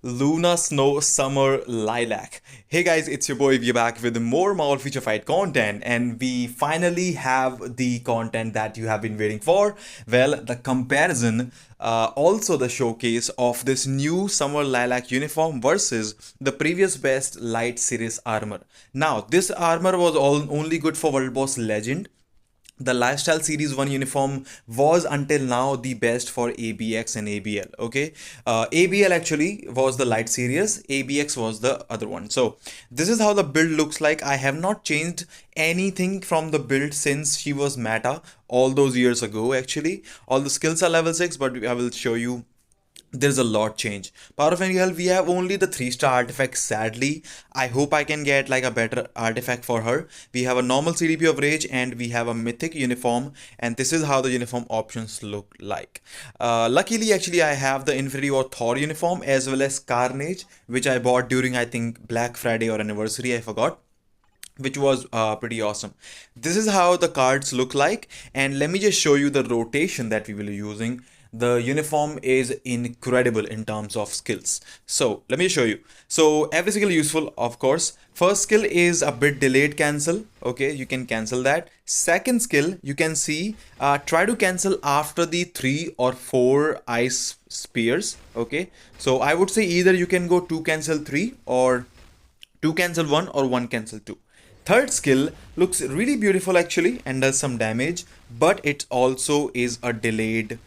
Luna Snow Summer Lilac. Hey guys, it's your boy. We're back with more Marvel Feature Fight content, and we finally have the content that you have been waiting for. Well, the comparison, also the showcase of this new Summer Lilac uniform versus the previous best Light Series armor. Now, this armor was only good for World Boss Legend. The lifestyle series 1 uniform was until now the best for ABX and ABL. Okay, ABL actually was the light series, ABX was the other one. So this is how the build looks like. I have not changed anything from the build since she was meta all those years ago. Actually, all the skills are level 6, but I will show you there's a lot change. Power of Angel, we have only the 3-star artifact. Sadly, I hope I can get like a better artifact for her. We have a normal CDP of Rage and we have a mythic uniform, and this is how the uniform options look like. Luckily, actually, I have the Infinity War Thor uniform as well as Carnage, which I bought during, I think, Black Friday or anniversary, I forgot, which was pretty awesome. This is how the cards look like, and let me just show you the rotation that we will be using. The uniform is incredible in terms of skills. So let me show you. So every skill useful, of course. First skill is a bit delayed cancel. Okay, you can cancel that. Second skill, you can see, try to cancel after the 3 or 4 ice spears. Okay, so I would say either you can go 2 cancel 3 or 2 cancel 1 or 1 cancel 2. Third skill looks really beautiful actually and does some damage, but it also is a delayed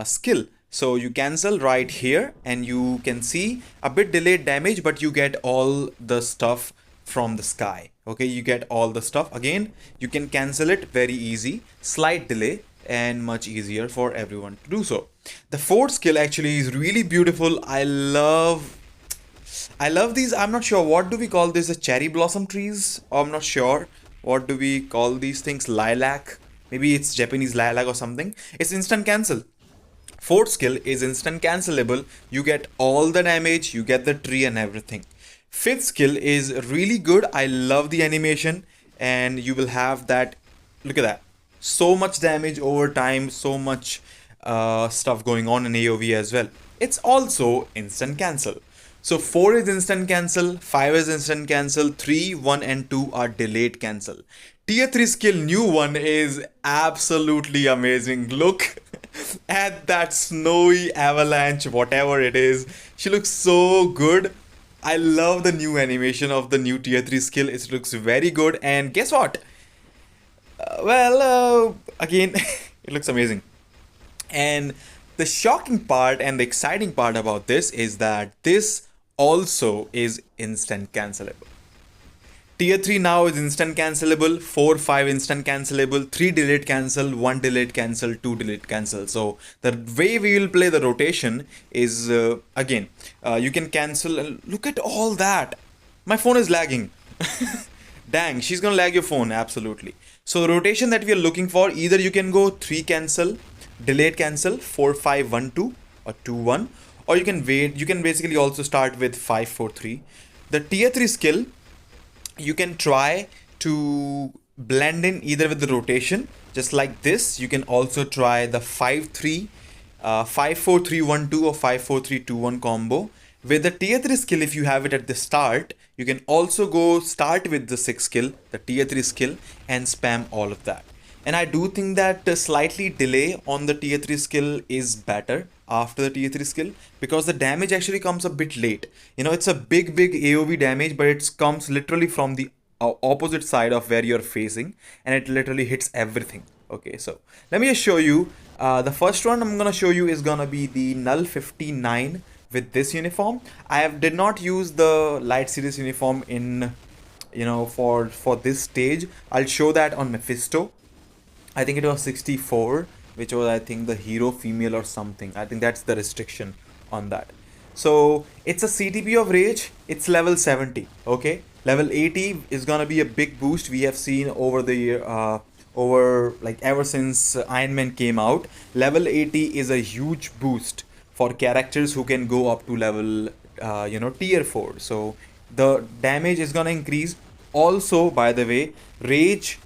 skill. So you cancel right here and you can see a bit delayed damage, but you get all the stuff from the sky. Okay, you get all the stuff. Again, you can cancel it very easy, slight delay, and much easier for everyone to do so. The fourth skill actually is really beautiful. I love these. I'm not sure what do we call this, the cherry blossom trees. I'm not sure what do we call these things. Lilac, maybe it's Japanese lilac or something. It's instant cancel. Fourth skill is instant cancelable. You get all the damage, you get the tree and everything. Fifth skill is really good. I love the animation, and you will have that. Look at that, so much damage over time, so much stuff going on in AoV as well. It's also instant cancel. So 4 is instant cancel, 5 is instant cancel, 3, 1 and 2 are delayed cancel. Tier 3 skill new one is absolutely amazing. Look at that snowy avalanche, whatever it is. She looks so good. I love the new animation of the new tier 3 skill. It looks very good, and guess what? Again, it looks amazing. And the shocking part and the exciting part about this is that this also is instant cancelable. Tier 3 now is instant cancelable, 4, 5 instant cancelable, 3 delayed cancel, 1 delayed cancel, 2 delayed cancel. So the way we will play the rotation is, again, you can cancel, and look at all that. My phone is lagging. Dang, she's gonna lag your phone, absolutely. So the rotation that we are looking for, either you can go 3 cancel, delayed cancel, 4, 5, 1, 2 or 2, 1, or you can wait. You can basically also start with 5, 4, 3. The tier 3 skill, you can try to blend in either with the rotation, just like this. You can also try the 5, 3, 5, 4, 3, 1, 2 or 5, 4, 3, 2, 1 combo. With the tier 3 skill, if you have it at the start, you can also go start with the 6 skill, the tier 3 skill, and spam all of that. And I do think that slightly delay on the tier 3 skill is better after the tier 3 skill, because the damage actually comes a bit late. You know, it's a big AoV damage, but it comes literally from the opposite side of where you're facing, and it literally hits everything. Okay, so let me just show you. The first one I'm gonna show you is gonna be the Null 59 with this uniform. did not use the Light Series uniform in, you know, for this stage. I'll show that on Mephisto. I think it was 64, which was, I think, the hero female or something. I think that's the restriction on that. So it's a CTP of Rage. It's level 70. Okay, level 80 is gonna be a big boost. We have seen over the year, ever since Iron Man came out. Level 80 is a huge boost for characters who can go up to level, tier 4. So the damage is gonna increase. Also, by the way, Rage.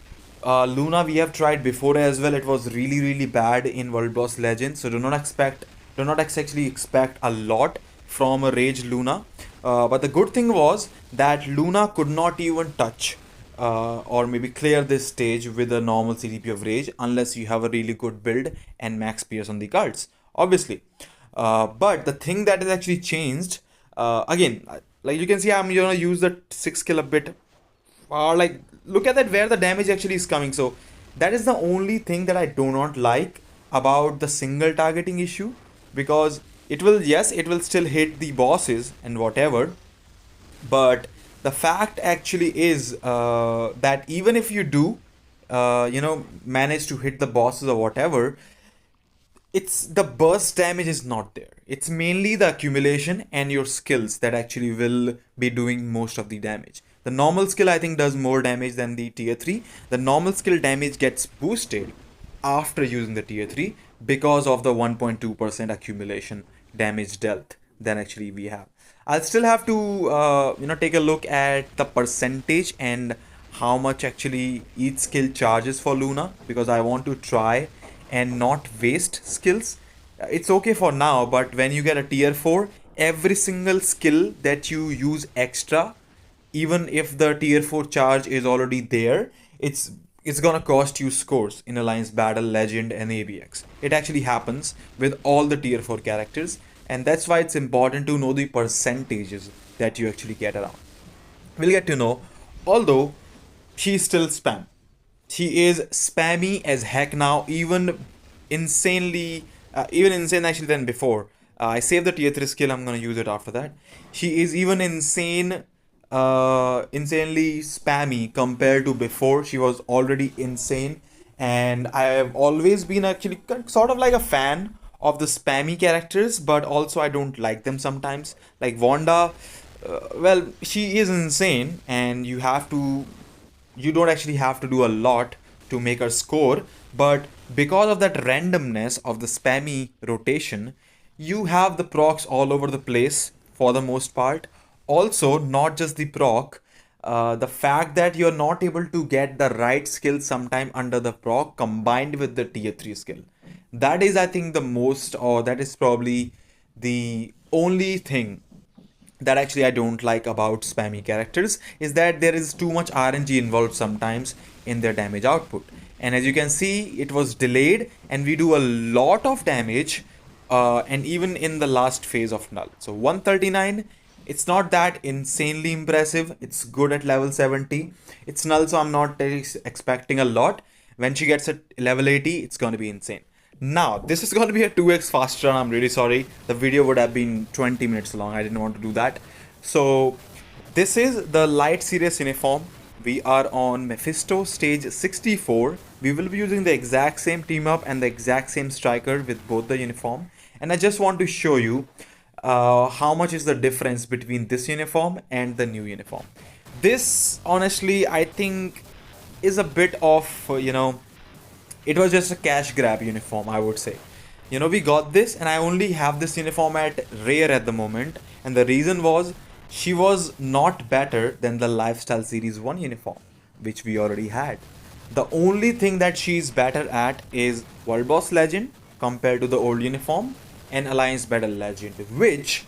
Luna we have tried before as well. It was really bad in World Boss Legends, so do not actually expect a lot from a Rage Luna. But the good thing was that Luna could not even touch or maybe clear this stage with a normal CDP of Rage unless you have a really good build and max PS on the cards, obviously. But the thing that has actually changed, again, like you can see, I'm gonna use the 6 kill a bit. Like, look at that where the damage actually is coming. So that is the only thing that I do not like about the single targeting issue, because it will, yes, it will still hit the bosses and whatever, but the fact actually is that even if you do manage to hit the bosses or whatever, it's the burst damage is not there. It's mainly the accumulation and your skills that actually will be doing most of the damage. The normal skill, I think, does more damage than the tier 3. The normal skill damage gets boosted after using the tier 3 because of the 1.2% accumulation damage dealt than actually we have. I'll still have to take a look at the percentage and how much actually each skill charges for Luna, because I want to try and not waste skills. It's okay for now, but when you get a tier 4, every single skill that you use extra, even if the tier 4 charge is already there, it's gonna cost you scores in Alliance Battle, Legend, and ABX. It actually happens with all the tier 4 characters, and that's why it's important to know the percentages that you actually get around. We'll get to know, although she's still spam. She is spammy as heck now, even insane actually than before. I saved the tier 3 skill, I'm gonna use it after that. She is even insanely spammy compared to before. She was already insane, and I have always been actually sort of like a fan of the spammy characters, but also I don't like them sometimes. Like Wanda, well, she is insane, and you don't actually have to do a lot to make her score, but because of that randomness of the spammy rotation, you have the procs all over the place for the most part. Also, not just the proc, the fact that you're not able to get the right skill sometime under the proc combined with the tier 3 skill. That is, I think, the most, or that is probably the only thing that actually I don't like about spammy characters, is that there is too much RNG involved sometimes in their damage output. And as you can see, it was delayed and we do a lot of damage, and even in the last phase of null. So 139, it's not that insanely impressive. It's good at level 70. It's null, so I'm not expecting a lot. When she gets at level 80, it's going to be insane. Now, this is going to be a 2x faster run. I'm really sorry. The video would have been 20 minutes long. I didn't want to do that. So, this is the light SIRIUS uniform. We are on Mephisto stage 64. We will be using the exact same team up and the exact same striker with both the uniform. And I just want to show you how much is the difference between this uniform and the new uniform. This, honestly, I think is a bit of, it was just a cash grab uniform, I would say. We got this, and I only have this uniform at rare at the moment, and the reason was she was not better than the Lifestyle Series 1 uniform, which we already had. The only thing that she's better at is World Boss Legend compared to the old uniform, and Alliance Battle Legend, which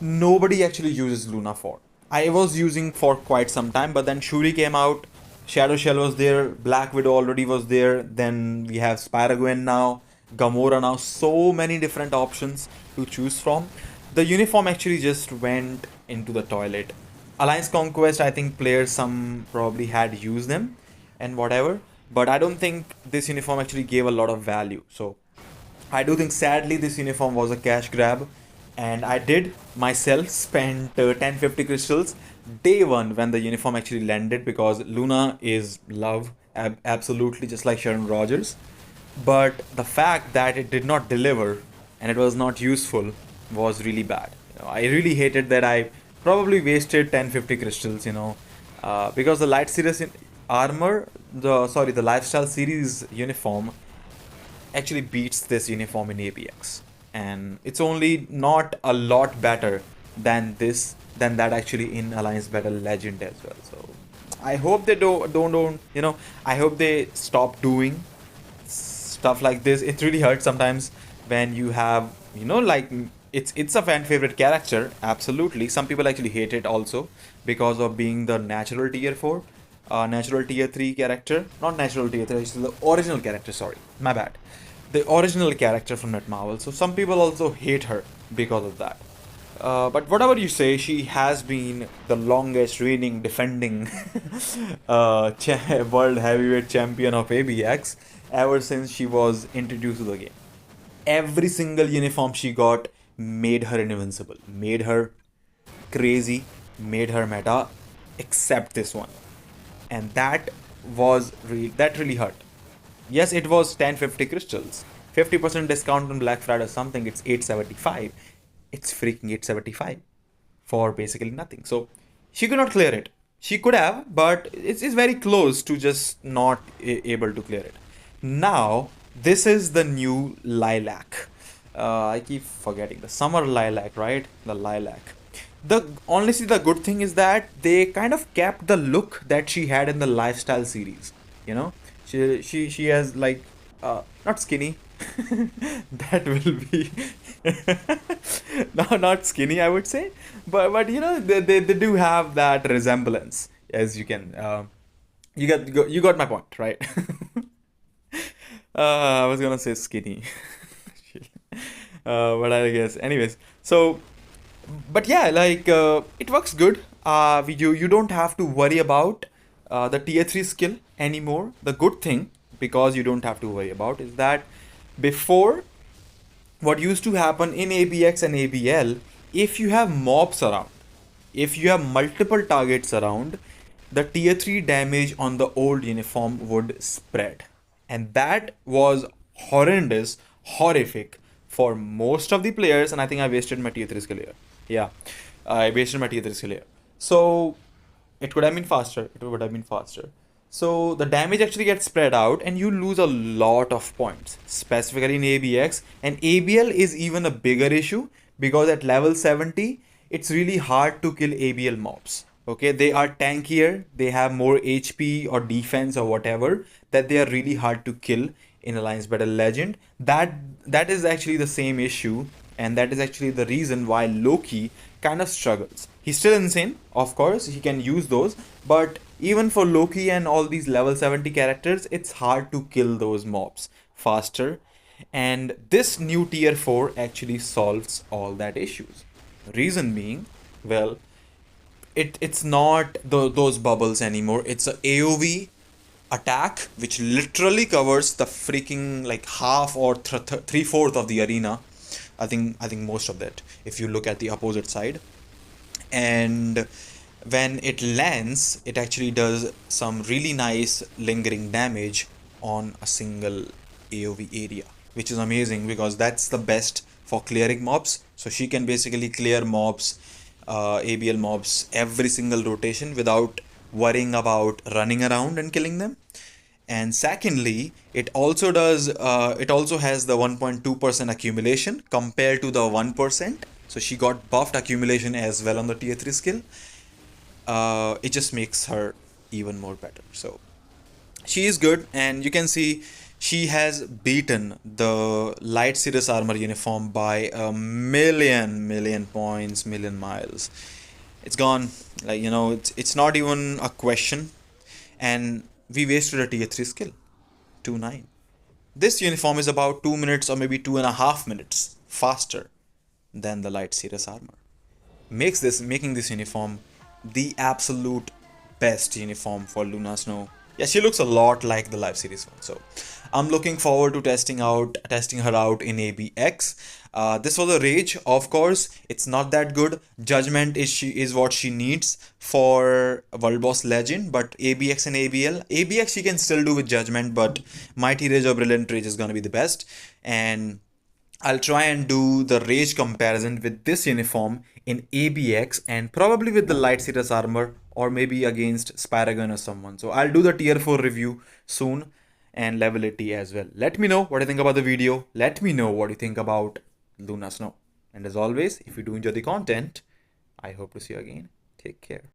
nobody actually uses Luna for. I was using for quite some time, but then Shuri came out, Shadow Shell was there, Black Widow already was there, then we have Spider-Gwen now, Gamora now, so many different options to choose from. The uniform actually just went into the toilet. Alliance Conquest, I think players, some probably had used them and whatever, but I don't think this uniform actually gave a lot of value. So I do think sadly this uniform was a cash grab, and I did myself spend 1050 crystals day one when the uniform actually landed, because Luna is love, absolutely, just like Sharon Rogers. But the fact that it did not deliver and it was not useful was really bad. I really hated that I probably wasted 1050 crystals, because the light series armor, the lifestyle series uniform actually beats this uniform in ABX, and it's only not a lot better than that actually in Alliance Battle Legend as well. So I hope they don't I hope they stop doing stuff like this. It really hurts sometimes when you have like it's a fan favorite character, absolutely. Some people actually hate it also because of being the natural tier 4, natural tier 3 character. Not natural tier 3, it's the original character, sorry. My bad. The original character from Net Marvel. So some people also hate her because of that. But whatever you say, she has been the longest reigning defending world heavyweight champion of ABX ever since she was introduced to the game. Every single uniform she got made her invincible, made her crazy, made her meta, except this one. And that really hurt. Yes, it was 1050 crystals. 50% discount on Black Friday or something, it's 875. It's freaking 875 for basically nothing. So she could not clear it. She could have, but it's very close to just not able to clear it. Now, this is the new Lilac. I keep forgetting the summer lilac, right? The lilac. The honestly, the good thing is that they kind of kept the look that she had in the lifestyle series. You know, she has like not skinny. That will be no, not skinny, I would say, but you know they do have that resemblance, as you can you got my point, right? I was gonna say skinny. But I guess anyways. So but yeah, like it works good. You don't have to worry about the tier 3 skill anymore. The good thing, because you don't have to worry about, is that before, what used to happen in ABX and ABL, if you have mobs around, if you have multiple targets around, the tier 3 damage on the old uniform would spread. And that was horrendous, horrific for most of the players. And I think I wasted my tier 3 skill here. Yeah, I wasted my tier 3 skill here. So it could have been faster. It would have been faster. So the damage actually gets spread out and you lose a lot of points, specifically in ABX. And ABL is even a bigger issue because at level 70, it's really hard to kill ABL mobs. Okay, they are tankier, they have more HP or defense or whatever, that they are really hard to kill in Alliance Battle Legend. That is actually the same issue, and that is actually the reason why Loki kind of struggles. He's still insane, of course, he can use those, but even for Loki and all these level 70 characters, it's hard to kill those mobs faster. And this new tier 4 actually solves all that issues. Reason being, well, it's not those bubbles anymore. It's a AoV attack which literally covers the freaking like half or three-fourth of the arena. I think most of that if you look at the opposite side. And when it lands, it actually does some really nice lingering damage on a single AoV area, which is amazing because that's the best for clearing mobs. So she can basically clear mobs, ABL mobs, every single rotation without worrying about running around and killing them. And secondly, it also has the 1.2% accumulation compared to the 1%. So she got buffed accumulation as well on the tier 3 skill. It just makes her even more better. So she is good, and you can see she has beaten the light Sirius armor uniform by a million points, million miles. It's gone, like, you know, it's not even a question. And we wasted a tier 3 skill, 2-9. This uniform is about 2 minutes or maybe 2.5 minutes faster than the light Sirius armor. Making this uniform the absolute best uniform for Luna Snow. Yeah, she looks a lot like the live series one. So I'm looking forward to testing her out in ABX. This was a rage, of course. It's not that good. Judgment is what she needs for World Boss Legend, but ABX and ABX she can still do with Judgment, but Mighty Rage or Brilliant Rage is gonna be the best. And I'll try and do the rage comparison with this uniform in ABX and probably with the light Sirius armor or maybe against Spyragon or someone. So I'll do the tier 4 review soon and level 80 as well. Let me know what you think about the video. Let me know what you think about Luna Snow. And as always, if you do enjoy the content, I hope to see you again. Take care.